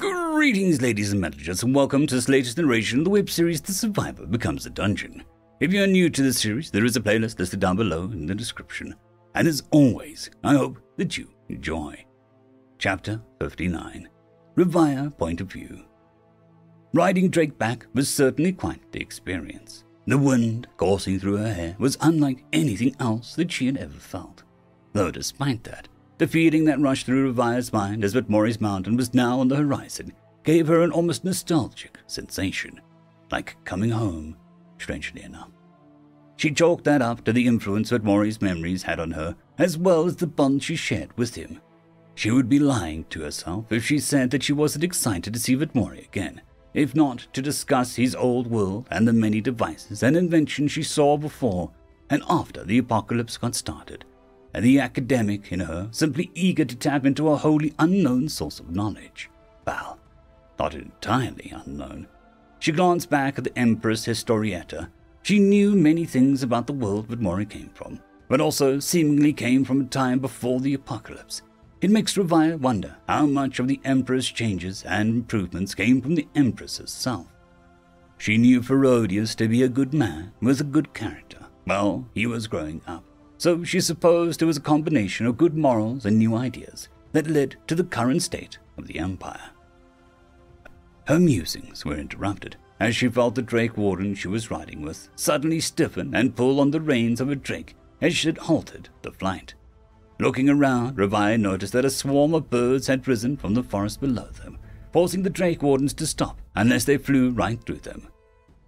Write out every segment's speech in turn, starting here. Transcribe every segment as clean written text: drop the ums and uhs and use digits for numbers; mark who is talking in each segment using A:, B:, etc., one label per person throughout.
A: Greetings, ladies and managers, and welcome to this latest iteration of the web series The Survivor Becomes a Dungeon. If you're new to this series, there is a playlist listed down below in the description. And as always, I hope that you enjoy. Chapter 59, Revire Point of View. Riding Drake back was certainly quite the experience. The wind coursing through her hair was unlike anything else that she had ever felt. Though despite that, the feeling that rushed through Revire's mind as Whitmore's Mountain was now on the horizon gave her an almost nostalgic sensation, like coming home, strangely enough. She chalked that up to the influence Whitmore's memories had on her, as well as the bond she shared with him. She would be lying to herself if she said that she wasn't excited to see Whitmore again, if not to discuss his old world and the many devices and inventions she saw before and after the apocalypse got started, and the academic in her simply eager to tap into a wholly unknown source of knowledge. Well, not entirely unknown. She glanced back at the Empress Historietta. She knew many things about the world Whitmore came from, but also seemingly came from a time before the apocalypse. It makes Revire wonder how much of the Emperor's changes and improvements came from the Empress herself. She knew Ferodius to be a good man with a good character. Well, he was growing up, so she supposed it was a combination of good morals and new ideas that led to the current state of the Empire. Her musings were interrupted as she felt the Drake Warden she was riding with suddenly stiffen and pull on the reins of a drake as she had halted the flight. Looking around, Revire noticed that a swarm of birds had risen from the forest below them, forcing the Drake Wardens to stop unless they flew right through them.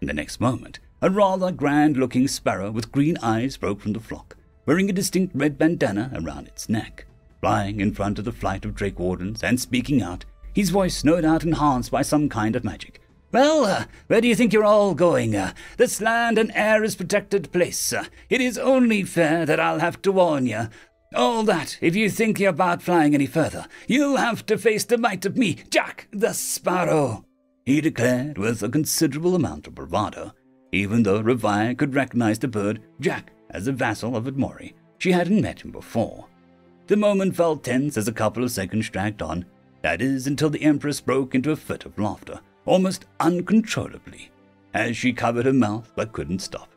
A: In the next moment, a rather grand-looking sparrow with green eyes broke from the flock, wearing a distinct red bandana around its neck. Flying in front of the flight of Drake Wardens and speaking out, his voice no doubt enhanced by some kind of magic. "Well, where do you think you're all going? This land and air is protected place. It is only fair that I'll have to warn you. All that, if you think you're about flying any further, you'll have to face the might of me, Jack the Sparrow," he declared with a considerable amount of bravado, even though Revire could recognize the bird, Jack, as a vassal of Whitmore. She hadn't met him before. The moment felt tense as a couple of seconds dragged on, that is, until the Empress broke into a fit of laughter, almost uncontrollably, as she covered her mouth but couldn't stop.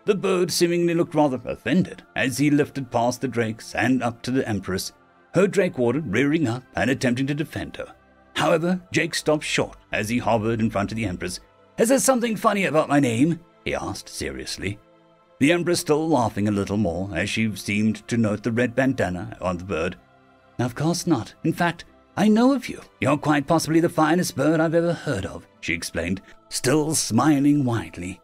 A: The bird seemingly looked rather offended as he lifted past the drakes and up to the Empress, her Drake Warden rearing up and attempting to defend her. However, Jake stopped short as he hovered in front of the Empress. "Is there something funny about my name?" he asked seriously. The Empress still laughing a little more as she seemed to note the red bandana on the bird. "Of course not. In fact, I know of you. You're quite possibly the finest bird I've ever heard of," she explained, still smiling widely.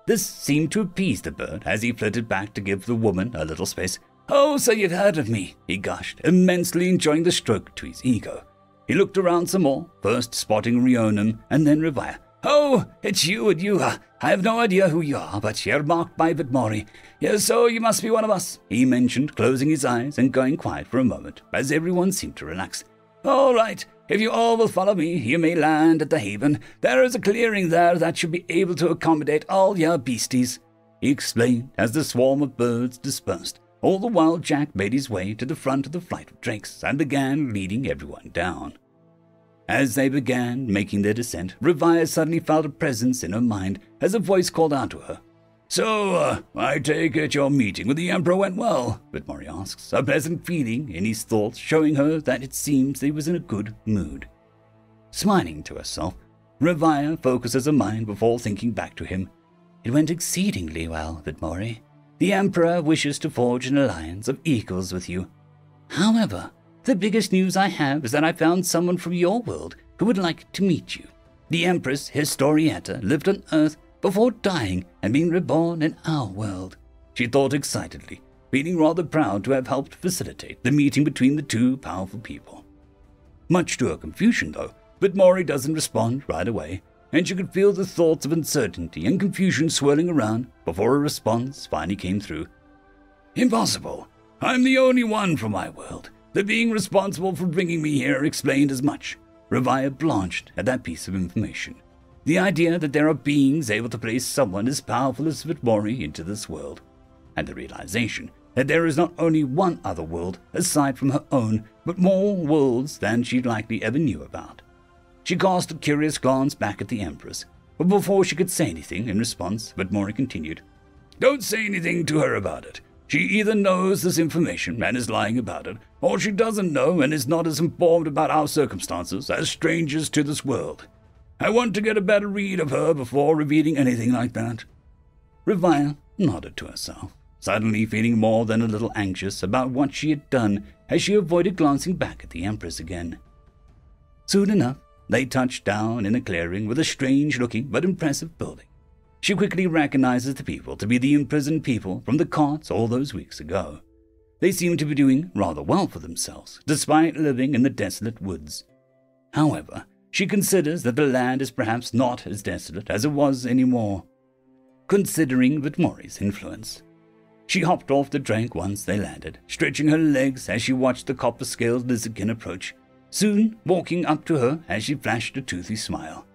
A: This seemed to appease the bird as he flitted back to give the woman a little space. "Oh, so you've heard of me," he gushed, immensely enjoying the stroke to his ego. He looked around some more, first spotting Rionum and then Revire. "Oh, it's you and you. I have no idea who you are, but you're marked by Whitmore. Yes, so you must be one of us," he mentioned, closing his eyes and going quiet for a moment as everyone seemed to relax. "All right, if you all will follow me, you may land at the haven. There is a clearing there that should be able to accommodate all your beasties," he explained as the swarm of birds dispersed. All the while Jack made his way to the front of the flight of drakes and began leading everyone down. As they began making their descent, Revire suddenly felt a presence in her mind as a voice called out to her. "So, I take it your meeting with the Emperor went well?" Whitmore asks, a pleasant feeling in his thoughts showing her that it seems he was in a good mood. Smiling to herself, Revire focuses her mind before thinking back to him. "It went exceedingly well, Whitmore. The Emperor wishes to forge an alliance of equals with you. However, the biggest news I have is that I found someone from your world who would like to meet you. The Empress Historietta lived on Earth before dying and being reborn in our world," she thought excitedly, feeling rather proud to have helped facilitate the meeting between the two powerful people. Much to her confusion, though, Whitmore doesn't respond right away, and she could feel the thoughts of uncertainty and confusion swirling around before a response finally came through. "Impossible. I'm the only one from my world. The being responsible for bringing me here explained as much." Revire blanched at that piece of information. The idea that there are beings able to place someone as powerful as Whitmore into this world, and the realization that there is not only one other world aside from her own, but more worlds than she likely ever knew about. She cast a curious glance back at the Empress, but before she could say anything in response, But-Mori continued, "Don't say anything to her about it. She either knows this information and is lying about it, or she doesn't know and is not as informed about our circumstances as strangers to this world. I want to get a better read of her before revealing anything like that." Revaya nodded to herself, suddenly feeling more than a little anxious about what she had done as she avoided glancing back at the Empress again. Soon enough, they touched down in a clearing with a strange-looking but impressive building. She quickly recognizes the people to be the imprisoned people from the carts all those weeks ago. They seem to be doing rather well for themselves, despite living in the desolate woods. However, she considers that the land is perhaps not as desolate as it was anymore, considering But-Mori's influence. She hopped off the drake once they landed, stretching her legs as she watched the copper-scaled lizardkin approach, soon walking up to her as she flashed a toothy smile.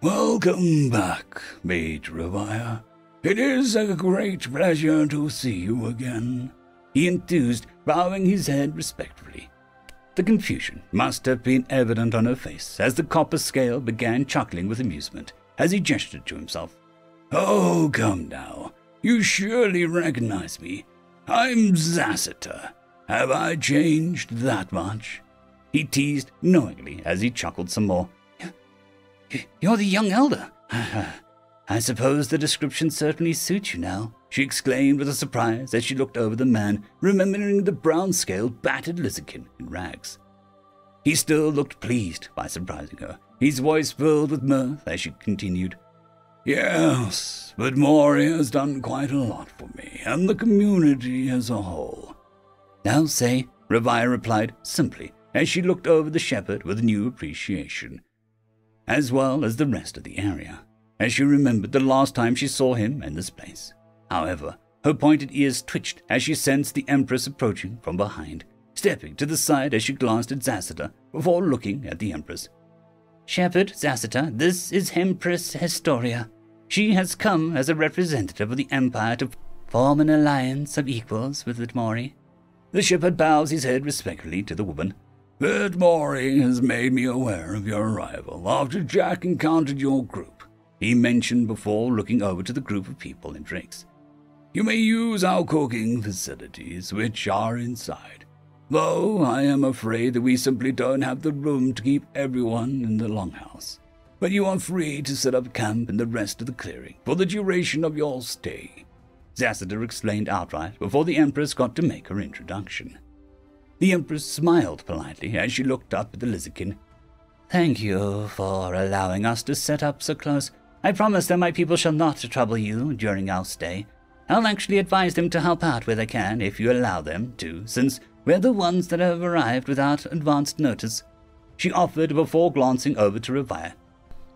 A: "Welcome back, Mage Revaya. It is a great pleasure to see you again," he enthused, bowing his head respectfully. The confusion must have been evident on her face as the copper scale began chuckling with amusement as he gestured to himself. "Oh, come now. You surely recognize me. I'm Zasita. Have I changed that much?" He teased knowingly as he chuckled some more. "You're the young elder. I suppose the description certainly suits you now," she exclaimed with a surprise as she looked over the man, remembering the brown-scaled, battered lizardkin in rags. He still looked pleased by surprising her, his voice filled with mirth as she continued. "Yes, but Mori has done quite a lot for me, and the community as a whole." "I'll say," Revaya replied simply, as she looked over the shepherd with new appreciation, as well as the rest of the area, as she remembered the last time she saw him in this place. However, her pointed ears twitched as she sensed the Empress approaching from behind, stepping to the side as she glanced at Zasita before looking at the Empress. "Shepherd Zasita, this is Empress Historia. She has come as a representative of the Empire to form an alliance of equals with But-Mori." The shepherd bows his head respectfully to the woman. "But-Mori has made me aware of your arrival after Jack encountered your group," he mentioned before looking over to the group of people in drakes. "You may use our cooking facilities, which are inside, though I am afraid that we simply don't have the room to keep everyone in the longhouse. But you are free to set up camp in the rest of the clearing for the duration of your stay," Zasita explained outright before the Empress got to make her introduction. The Empress smiled politely as she looked up at the lizardkin. "Thank you for allowing us to set up so close. I promise that my people shall not trouble you during our stay. I'll actually advise them to help out where they can if you allow them to, since we're the ones that have arrived without advanced notice," she offered before glancing over to Revaya.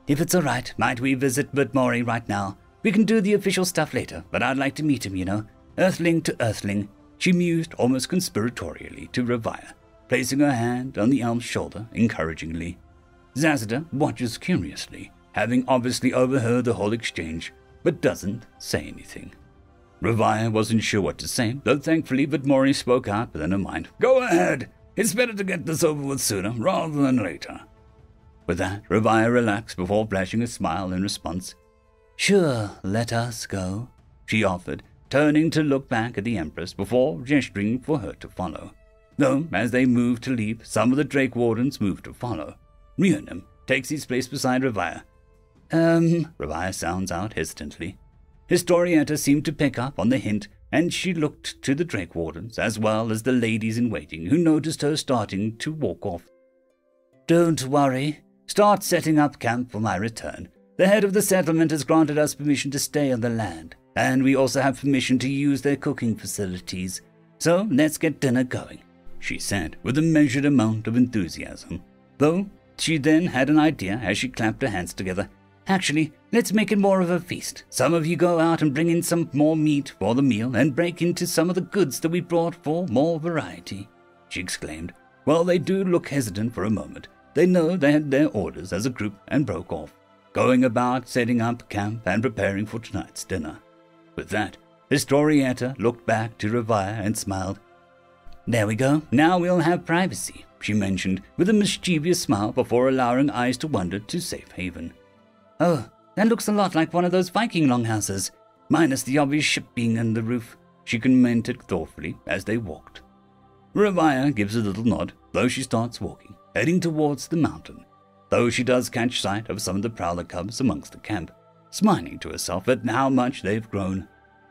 A: "If it's all right, might we visit But-Mori right now? We can do the official stuff later, but I'd like to meet him, you know. Earthling to earthling," she mused almost conspiratorially to Revaya, placing her hand on the elm's shoulder encouragingly. Zasita watches curiously, having obviously overheard the whole exchange, but doesn't say anything. Revaya wasn't sure what to say, though thankfully But-Mori spoke out within her mind. "Go ahead. It's better to get this over with sooner rather than later." With that, Revaya relaxed before flashing a smile in response. "Sure, let us go," she offered, turning to look back at the Empress before gesturing for her to follow. Though, as they moved to leave, some of the Drake Wardens moved to follow. Rhiannon takes his place beside Revaya. Revaya sounds out hesitantly. Historietta seemed to pick up on the hint, and she looked to the Drake Wardens as well as the ladies-in-waiting who noticed her starting to walk off. "Don't worry. Start setting up camp for my return. The head of the settlement has granted us permission to stay on the land, and we also have permission to use their cooking facilities. So let's get dinner going," she said with a measured amount of enthusiasm, though she then had an idea as she clapped her hands together. "Actually, let's make it more of a feast. Some of you go out and bring in some more meat for the meal and break into some of the goods that we brought for more variety," she exclaimed. While they do look hesitant for a moment, they know they had their orders as a group and broke off, going about setting up camp and preparing for tonight's dinner. With that, Historietta looked back to Revaya and smiled. "There we go. Now we'll have privacy. she mentioned with a mischievous smile before allowing eyes to wander to safe haven. "Oh, that looks a lot like one of those Viking longhouses, minus the obvious ship being on the roof," she commented thoughtfully as they walked. Ravaya gives a little nod, though she starts walking, heading towards the mountain, though she does catch sight of some of the prowler cubs amongst the camp, smiling to herself at how much they've grown.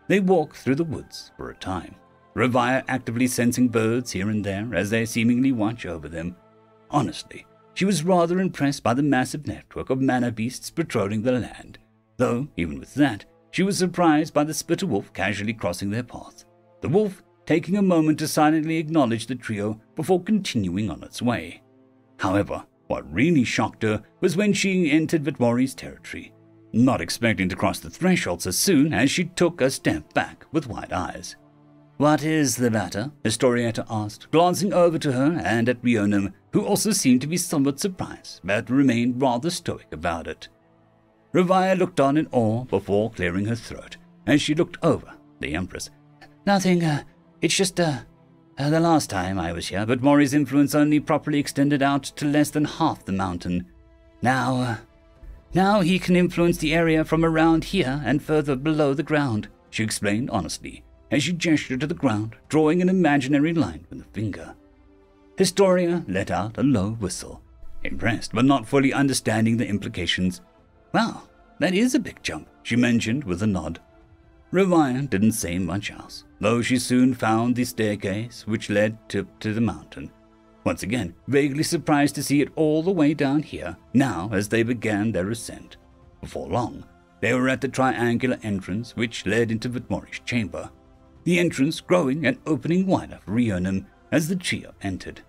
A: They walk through the woods for a time, Ravaya actively sensing birds here and there as they seemingly watch over them. Honestly, she was rather impressed by the massive network of mana beasts patrolling the land, though, even with that, she was surprised by the spitter wolf casually crossing their path, the wolf taking a moment to silently acknowledge the trio before continuing on its way. However, what really shocked her was when she entered Vitmori's territory, not expecting to cross the threshold so soon as she took a step back with wide eyes. "What is the matter?" Historietta asked, glancing over to her and at Rionum, who also seemed to be somewhat surprised, but remained rather stoic about it. Ravaya looked on in awe before clearing her throat, as she looked over the Empress. "Nothing, it's just, the last time I was here, but Mori's influence only properly extended out to less than half the mountain. Now he can influence the area from around here and further below the ground," she explained honestly, as she gestured to the ground, drawing an imaginary line with a finger. Historia let out a low whistle, impressed but not fully understanding the implications. "Wow, that is a big jump," she mentioned with a nod. Ravaya didn't say much else, though she soon found the staircase which led to the mountain. Once again, vaguely surprised to see it all the way down here, now as they began their ascent. Before long, they were at the triangular entrance which led into Vitmori's chamber, the entrance growing and opening wider for Rionum as the trio entered.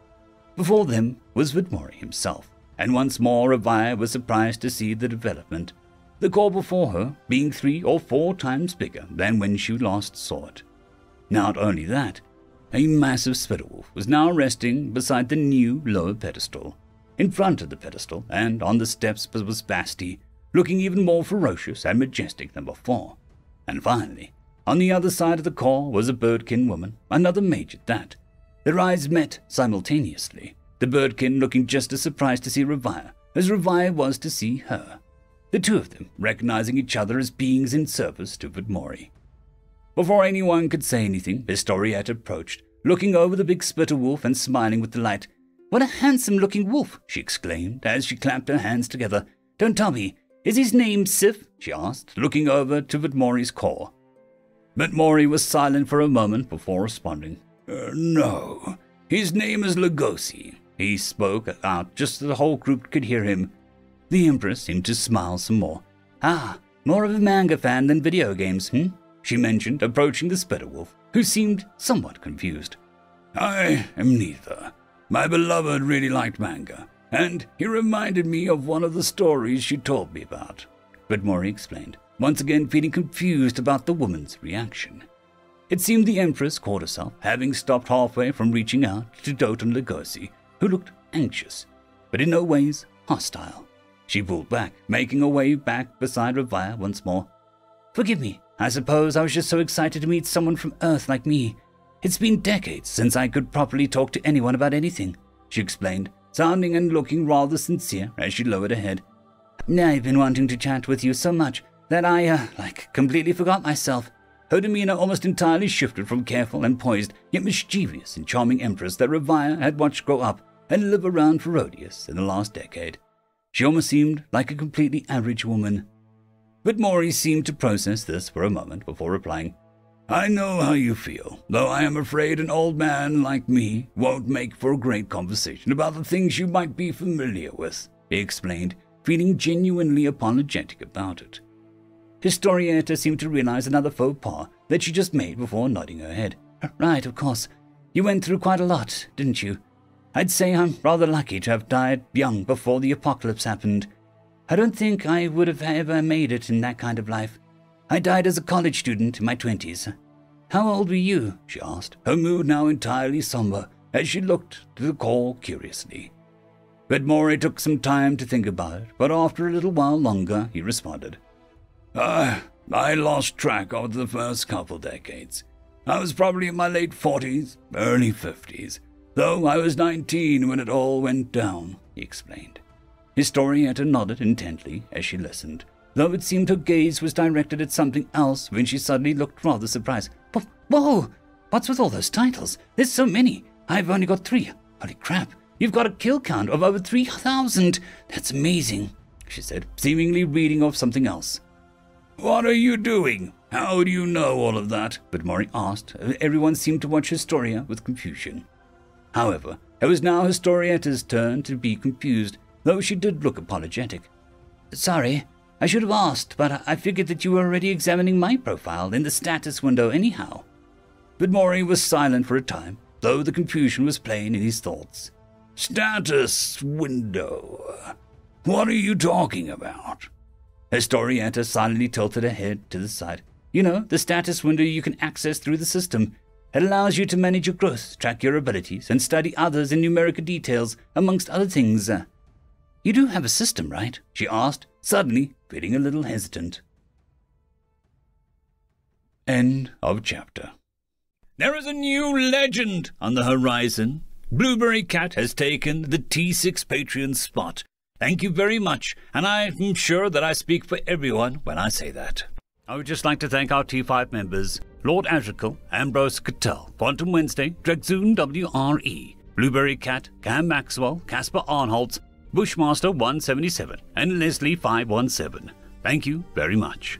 A: Before them was Vitmori himself, and once more Ravaya was surprised to see the development, the core before her being 3 or 4 times bigger than when she last saw it. Not only that, a massive spitterwolf was now resting beside the new lower pedestal. In front of the pedestal and on the steps was Basti, looking even more ferocious and majestic than before. And finally, on the other side of the core was a birdkin woman, another mage at that. Their eyes met simultaneously, the birdkin looking just as surprised to see Ravaya as Ravaya was to see her, the two of them recognizing each other as beings in service to Vitmori. Before anyone could say anything, Historiette approached, looking over the big spitter wolf and smiling with delight. "What a handsome-looking wolf!" she exclaimed as she clapped her hands together. "Don't tell me, is his name Sif?" she asked, looking over to Vitmori's core. Vitmori was silent for a moment before responding. "No, his name is Lugosi." He spoke out just so the whole group could hear him. The Empress seemed to smile some more. "Ah, more of a manga fan than video games, she mentioned, approaching the spitter wolf, who seemed somewhat confused. "I am neither. My beloved really liked manga, and he reminded me of one of the stories she told me about," Vitmori explained, once again feeling confused about the woman's reaction. It seemed the Empress caught herself, having stopped halfway from reaching out to Doton Lugosi, who looked anxious, but in no ways hostile. She pulled back, making her way back beside Ravaya once more. "Forgive me. I suppose I was just so excited to meet someone from Earth like me. It's been decades since I could properly talk to anyone about anything," she explained, sounding and looking rather sincere as she lowered her head. "I've been wanting to chat with you so much that I, completely forgot myself." Her demeanor almost entirely shifted from careful and poised, yet mischievous and charming Empress that Ravaya had watched grow up and live around Ferodius in the last decade. She almost seemed like a completely average woman. But Mori seemed to process this for a moment before replying, "I know how you feel, though I am afraid an old man like me won't make for a great conversation about the things you might be familiar with," he explained, feeling genuinely apologetic about it. Historietta seemed to realize another faux pas that she just made before nodding her head. "Right, of course. You went through quite a lot, didn't you? I'd say I'm rather lucky to have died young before the apocalypse happened. I don't think I would have ever made it in that kind of life. I died as a college student in my 20s. How old were you?" she asked, her mood now entirely somber as she looked to the core curiously. But Mori took some time to think about it, but after a little while longer, he responded. I lost track of the first couple decades. I was probably in my late 40s, early 50s. Though I was 19 when it all went down, he explained. Historietta nodded intently as she listened, though it seemed her gaze was directed at something else when she suddenly looked rather surprised. Whoa! What's with all those titles? There's so many. I've only got 3. Holy crap. You've got a kill count of over 3,000. That's amazing, she said, seemingly reading off something else. What are you doing? How do you know all of that? Vidmore asked. Everyone seemed to watch Historia with confusion. However, it was now Historietta's turn to be confused, though she did look apologetic. Sorry, I should have asked, but I figured that you were already examining my profile in the status window anyhow. Vidmore was silent for a time, though the confusion was plain in his thoughts. Status window? What are you talking about? Historietta silently tilted her head to the side. You know, the status window you can access through the system. It allows you to manage your growth, track your abilities, and study others in numerical details, amongst other things. You do have a system, right? She asked, suddenly feeling a little hesitant. End of chapter. There is a new legend on the horizon. Blueberry Cat has taken the T6 Patreon spot. Thank you very much, and I'm sure that I speak for everyone when I say that. I would just like to thank our T5 members, Lord Azrekahl, AmbroseKTal, Quantem Wensday, Dragzoon W.R.E, Blueberry Cat, Cam Maxwell, Casper Arnholtz, Bushmaster 177, and Leslie 517. Thank you very much.